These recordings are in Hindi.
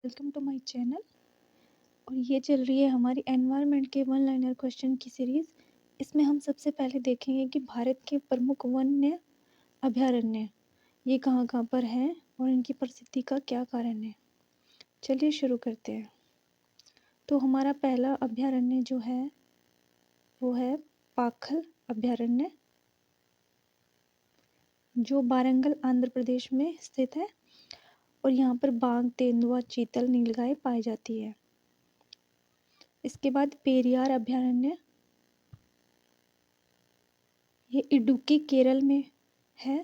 Welcome to my channel. और ये चल रही है हमारी एनवायरनमेंट के वन लाइनर क्वेश्चन की सीरीज़। इसमें हम सबसे पहले देखेंगे कि भारत के प्रमुख वन्य अभयारण्य ये कहाँ पर हैं और इनकी प्रसिद्धि का क्या कारण है। चलिए शुरू करते हैं। तो हमारा पहला अभयारण्य जो है वो है पाखल अभयारण्य, जो वारंगल आंध्र प्रदेश में स्थित है। और यहाँ पर बाघ, तेंदुआ, चीतल, नीलगाय पाई जाती है। इसके बाद पेरियार अभयारण्य, ये इडुक्की केरल में है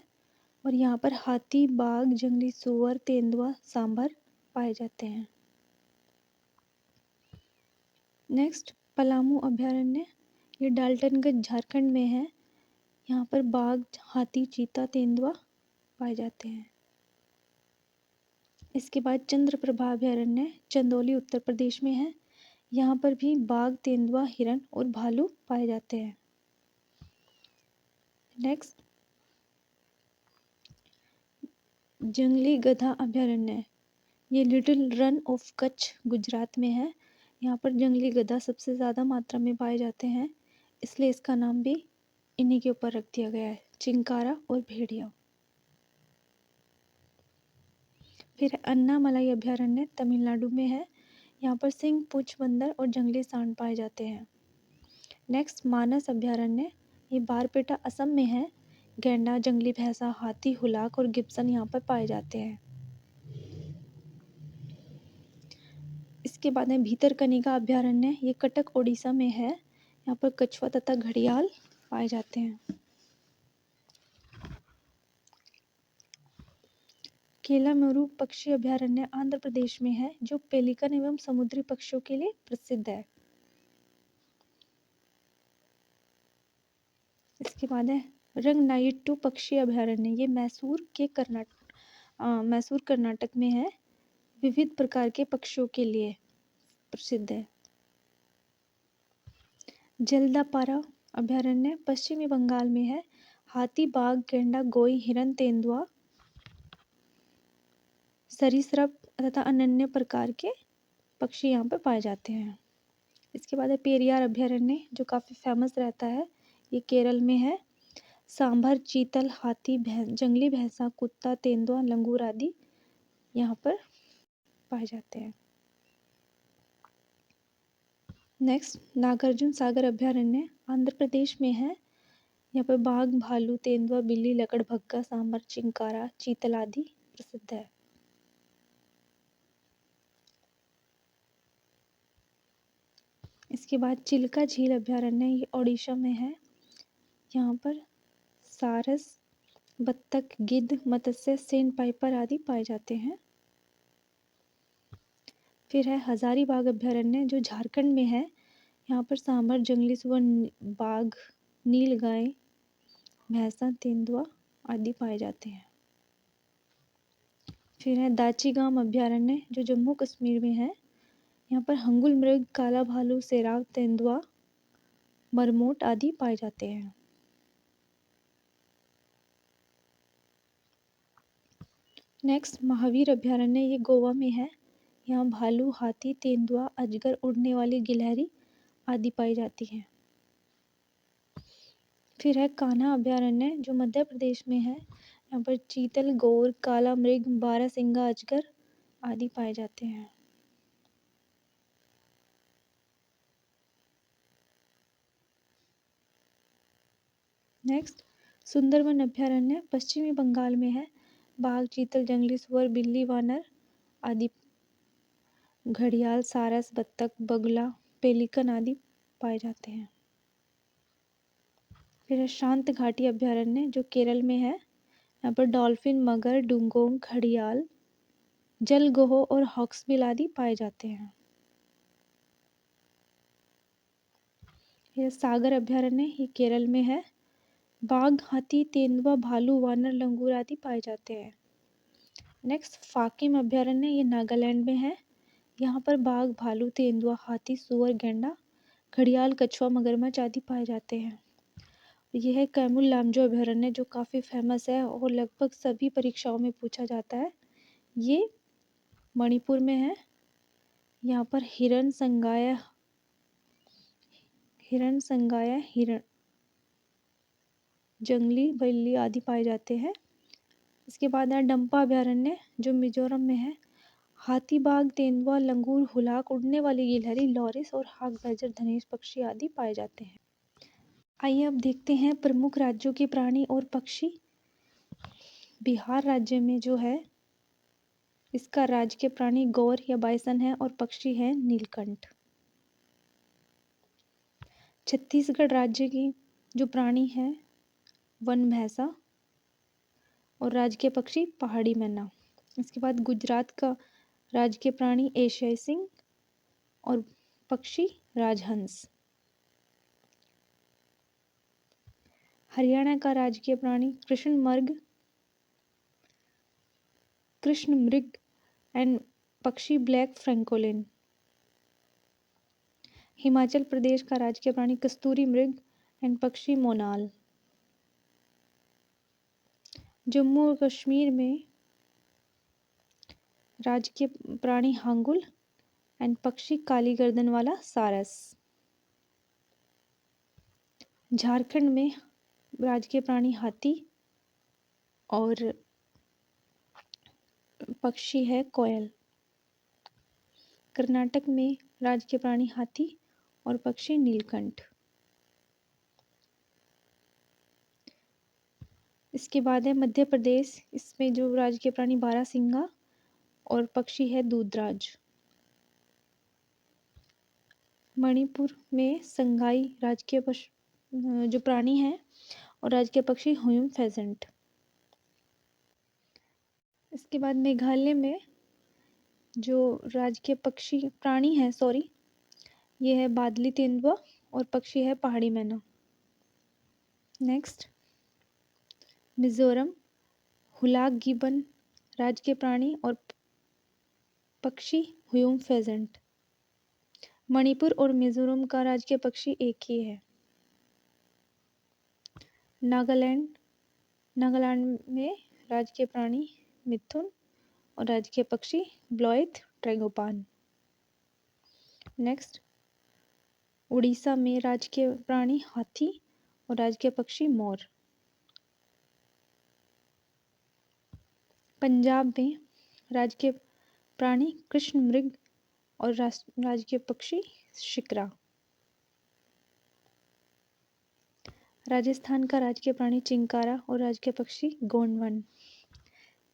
और यहाँ पर हाथी, बाघ, जंगली सुअर, तेंदुआ, सांभर पाए जाते हैं। नेक्स्ट पलामू अभयारण्य, ये डाल्टनगंज झारखंड में है। यहाँ पर बाघ, हाथी, चीता, तेंदुआ पाए जाते हैं। इसके बाद चंद्रप्रभा अभयारण्य चंदौली उत्तर प्रदेश में है। यहाँ पर भी बाघ, तेंदुआ, हिरन और भालू पाए जाते हैं। नेक्स्ट जंगली गधा अभयारण्य, ये little run of Kutch Gujarat में है। यहाँ पर जंगली गधा सबसे ज़्यादा मात्रा में पाए जाते हैं, इसलिए इसका नाम भी इन्हीं के ऊपर रख दिया गया है, चिंकारा और भेड़िया। फिर अन्नामलाई अभयारण्य तमिलनाडु में है। यहाँ पर सिंह, पूंछ बंदर और जंगली सांड पाए जाते हैं। नेक्स्ट मानस अभयारण्य, ये बारपेटा असम में है। गैंडा, जंगली भैंसा, हाथी, हुलाक और गिब्सन यहाँ पर पाए जाते हैं। इसके बाद में भीतरकनिका अभयारण्य, ये कटक ओडिशा में है। यहाँ पर कछुआ तथा घड़ियाल पाए जाते हैं। केलामरू पक्षी अभयारण्य आंध्र प्रदेश में है, जो पेलिकन एवं समुद्री पक्षियों के लिए प्रसिद्ध है। इसके बाद है रंगनाइट्टू पक्षी अभयारण्य, ये मैसूर कर्नाटक में है। विविध प्रकार के पक्षियों के लिए प्रसिद्ध है। जलदापारा अभयारण्य पश्चिमी बंगाल में है। हाथी, बाघ, गैंडा, गोई, हिरन, तेंदुआ, सरीसृप तथा अन्य प्रकार के पक्षी यहाँ पर पाए जाते हैं। इसके बाद है पेरियार अभयारण्य, जो काफ़ी फेमस रहता है। ये केरल में है। सांभर, चीतल, हाथी, जंगली भैंसा, कुत्ता, तेंदुआ, लंगूर आदि यहाँ पर पाए जाते हैं। नेक्स्ट नागार्जुन सागर अभयारण्य आंध्र प्रदेश में है। यहाँ पर बाघ, भालू, तेंदुआ, बिल्ली, लकड़भग्गा, सांभर, चिंकारा, चीतल आदि प्रसिद्ध है। इसके बाद चिल्का झील अभयारण्य, ये ओडिशा में है। यहाँ पर सारस, बत्तख, गिद्ध, मत्स्य, सैंडपाइपर आदि पाए जाते हैं। फिर है हजारीबाग अभयारण्य, जो झारखंड में है। यहाँ पर सांभर, जंगली सुअर, बाघ, नीलगाय, भैंसा, तेंदुआ आदि पाए जाते हैं। फिर है दाचीगाम अभयारण्य, जो जम्मू कश्मीर में है। यहाँ पर हंगुल मृग, काला भालू, सेराव, तेंदुआ, मरमोट आदि पाए जाते हैं। नेक्स्ट महावीर अभयारण्य, ये गोवा में है। यहाँ भालू, हाथी, तेंदुआ, अजगर, उड़ने वाली गिलहरी आदि पाई जाती हैं। फिर है कान्हा अभयारण्य, जो मध्य प्रदेश में है। यहाँ पर चीतल, गौर, काला मृग, बारहसिंगा, अजगर आदि पाए जाते हैं। नेक्स्ट सुंदरवन अभयारण्य पश्चिमी बंगाल में है। बाघ, चीतल, जंगली सुअर, बिल्ली, वानर आदि, घड़ियाल, सारस, बत्तख, बगुला, पेलिकन आदि पाए जाते हैं। फिर है शांत घाटी अभयारण्य, जो केरल में है। यहाँ पर डॉल्फिन, मगर, डुगोंग, घड़ियाल, जलगोहो और हॉक्सबिल आदि पाए जाते हैं। यह सागर अभयारण्य, ये केरल में है। बाघ, हाथी, तेंदुआ, भालू, वानर, लंगूर आदि पाए जाते हैं। नेक्स्ट फाकिम अभयारण्य, ये नागालैंड में है। यहाँ पर बाघ, भालू, तेंदुआ, हाथी, सुअर, गैंडा, घड़ियाल, कछुआ, मगरमच्छ आदि पाए जाते हैं। यह है कैमुल लामजो अभयारण्य, जो काफ़ी फेमस है और लगभग सभी परीक्षाओं में पूछा जाता है। ये मणिपुर में है। यहाँ पर हिरण संगाया हिरण, जंगली बिल्ली आदि पाए जाते हैं। इसके बाद है डंपा अभयारण्य जो मिजोरम में है। हाथी, बाघ, तेंदुआ, लंगूर, हुलाक, उड़ने वाली गिलहरी, लॉरिस और हाक बैजर, धनेश पक्षी आदि पाए जाते हैं। आइए अब देखते हैं प्रमुख राज्यों के प्राणी और पक्षी। बिहार राज्य में जो है इसका राजकीय प्राणी गौर या बाइसन है और पक्षी है नीलकंठ। छत्तीसगढ़ राज्य की जो प्राणी है वन भैंसा और राजकीय पक्षी पहाड़ी मैना। इसके बाद गुजरात का राजकीय प्राणी एशियाई सिंह और पक्षी राजहंस। हरियाणा का राजकीय प्राणी कृष्ण मृग एंड पक्षी ब्लैक फ्रैंकोलिन। हिमाचल प्रदेश का राजकीय प्राणी कस्तूरी मृग एंड पक्षी मोनाल। जम्मू और कश्मीर में राजकीय प्राणी हांगुल एंड पक्षी काली गर्दन वाला सारस। झारखंड में राजकीय प्राणी हाथी और पक्षी है कोयल। कर्नाटक में राजकीय प्राणी हाथी और पक्षी नीलकंठ। इसके बाद है मध्य प्रदेश, इसमें जो राजकीय प्राणी बारहसिंगा और पक्षी है दूधराज। मणिपुर में संगाई राजकीय जो प्राणी है और राजकीय पक्षी हुयम फेजेंट। इसके बाद मेघालय में जो राजकीय पक्षी प्राणी है ये है बादली तेंदुआ और पक्षी है पहाड़ी मैना। नेक्स्ट मिजोरम हुलाक गिबन राजकीय प्राणी और पक्षी हुयम फेजेंट। मणिपुर और मिजोरम का राजकीय पक्षी एक ही है। नागालैंड में राजकीय प्राणी मिथुन और राजकीय पक्षी ब्लॉयथ ट्रैगोपान। नेक्स्ट उड़ीसा में राजकीय प्राणी हाथी और राजकीय पक्षी मोर। पंजाब में राजकीय प्राणी कृष्ण मृग और राजकीय पक्षी शिकरा। राजस्थान का राजकीय प्राणी चिंकारा और राजकीय पक्षी गोंडवन।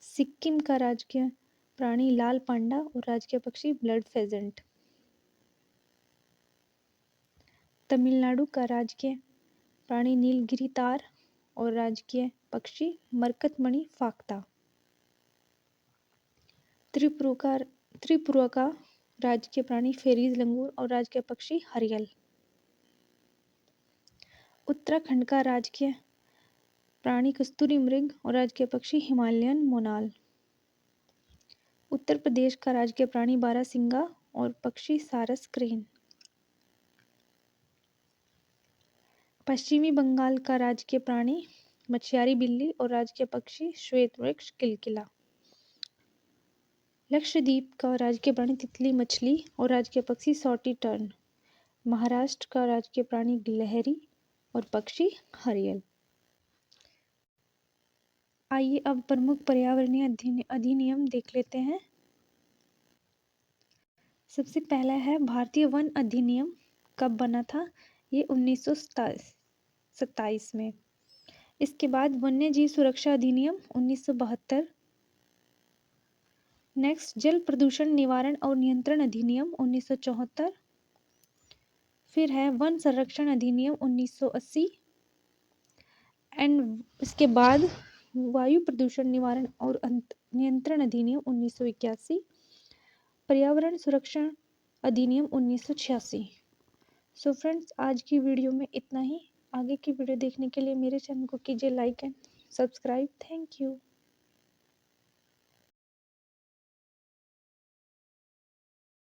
सिक्किम का राजकीय प्राणी लाल पांडा और राजकीय पक्षी ब्लड फेजेंट। तमिलनाडु का राजकीय प्राणी नीलगिरी तार और राजकीय पक्षी मरकतमणि फाक्ता। त्रिपुरा का राजकीय प्राणी फेरीज लंगूर और राजकीय पक्षी हरियल। उत्तराखंड का राजकीय प्राणी कस्तूरी मृग और राजकीय पक्षी हिमालयन मोनाल। उत्तर प्रदेश का राजकीय प्राणी बारहसिंगा और पक्षी सारस क्रेन। पश्चिमी बंगाल का राजकीय प्राणी मछियारी बिल्ली और राजकीय पक्षी श्वेत वृक्ष किलकिला। लक्षद्वीप का राजकीय प्राणी तितली मछली और राजकीय पक्षी सॉटी टर्न। महाराष्ट्र का राजकीय प्राणी गिलहरी और पक्षी हरियल। आइए अब प्रमुख पर्यावरणीय अधिनियम देख लेते हैं। सबसे पहला है भारतीय वन अधिनियम। कब बना था? ये 1927 में। इसके बाद वन्य जीव सुरक्षा अधिनियम 1972। नेक्स्ट जल प्रदूषण निवारण और नियंत्रण अधिनियम 1974। फिर है वन संरक्षण अधिनियम 1980 एंड इसके बाद वायु प्रदूषण निवारण और नियंत्रण अधिनियम 1981। पर्यावरण सुरक्षा अधिनियम 1986। सो फ्रेंड्स आज की वीडियो में इतना ही। आगे की वीडियो देखने के लिए मेरे चैनल को कीजिए like and subscribe. Thank you.